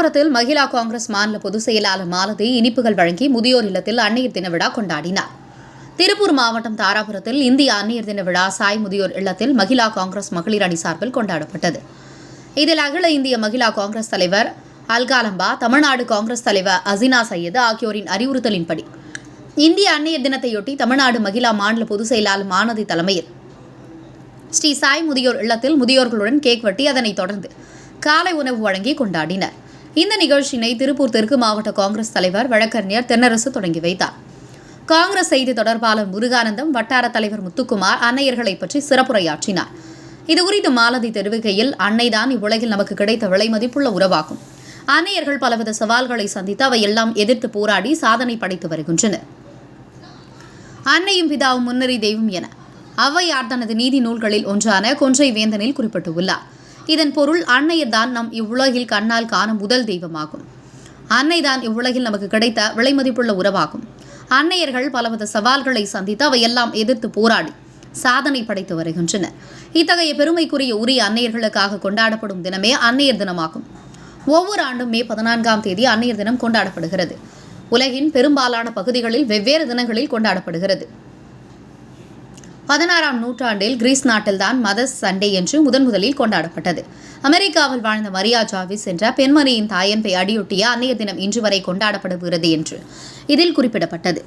தாராபுரத்தில் மகிழா காங்கிரஸ் மாநில பொதுச் செயலாளர் மாலதி இனிப்புகள் வழங்கி முதியோர் இல்லத்தில் அன்னையர் தின விழா கொண்டாடினார். திருப்பூர் மாவட்டம் தாராபுரத்தில் இந்திய அன்னையர் தின விழா சாய் முதியோர் இல்லத்தில் மகிழா காங்கிரஸ் மகளிர் அணி சார்பில் கொண்டாடப்பட்டது. இதில் அகில இந்திய மகிழா காங்கிரஸ் தலைவர் அல்காலம்பா, தமிழ்நாடு காங்கிரஸ் தலைவர் அசினா சையது ஆகியோரின் அறிவுறுத்தலின்படி இந்திய அன்னையர் தினத்தையொட்டி தமிழ்நாடு மகிழா மாநில பொதுச் செயலாளர் மாலதி தலைமையில் ஸ்ரீ சாய் முதியோர் இல்லத்தில் முதியோர்களுடன் கேக் வெட்டி அதனைத் தொடர்ந்து காலை உணவு வழங்கி கொண்டாடினர். இந்த நிகழ்ச்சியினை திருப்பூர் தெற்கு மாவட்ட காங்கிரஸ் தலைவர் வழக்கறிஞர் தென்னரசு தொடங்கி வைத்தார். காங்கிரஸ் செய்தி தொடர்பாளர் முருகானந்தம், வட்டார தலைவர் முத்துக்குமார் அன்னையர்களை பற்றி சிறப்புரையாற்றினார். இதுகுறித்து மாலதி தெரிவிக்கையில், அன்னைதான் இவ்வுலகில் நமக்கு கிடைத்த விலை மதிப்புள்ள உறவாகும். அன்னையர்கள் பலவித சவால்களை சந்தித்து அவையெல்லாம் எதிர்த்து போராடி சாதனை படைத்து வருகின்றனர். அன்னையும் பிதாவும் முன்னறி தெய்வம் என ஔவையார் தனது நீதி நூல்களில் ஒன்றான கொன்றை வேந்தனில் குறிப்பிட்டுள்ளார். இதன் பொருள், அன்னையர் தான் நம் இவ்வுலகில் கண்ணால் காணும் முதல் தெய்வமாகும். அன்னைதான் இவ்வுலகில் நமக்கு கிடைத்த விலைமதிப்புள்ள உறவாகும். அன்னையர்கள் பலவித சவால்களை சந்தித்து அவையெல்லாம் எதிர்த்து போராடி சாதனை படைத்து வருகின்றனர். இத்தகைய பெருமைக்குரிய உரிய அன்னையர்களுக்காக கொண்டாடப்படும் தினமே அன்னையர் தினமாகும். ஒவ்வொரு ஆண்டும் மே 14ஆம் தேதி அன்னையர் தினம் கொண்டாடப்படுகிறது. உலகின் பெரும்பாலான பகுதிகளில் வெவ்வேறு தினங்களில் கொண்டாடப்படுகிறது. 16ஆம் நூற்றாண்டில் கிரீஸ் நாட்டில்தான் மதர்ஸ் சண்டே என்று முதலில் கொண்டாடப்பட்டது. அமெரிக்காவில் வாழ்ந்த மரியா ஜாவிஸ் என்ற பெண்மணியின் தாயன்பை அடியொட்டிய அன்னையர் தினம் இன்று வரை கொண்டாடப்படுகிறது என்று இதில் குறிப்பிடப்பட்டது.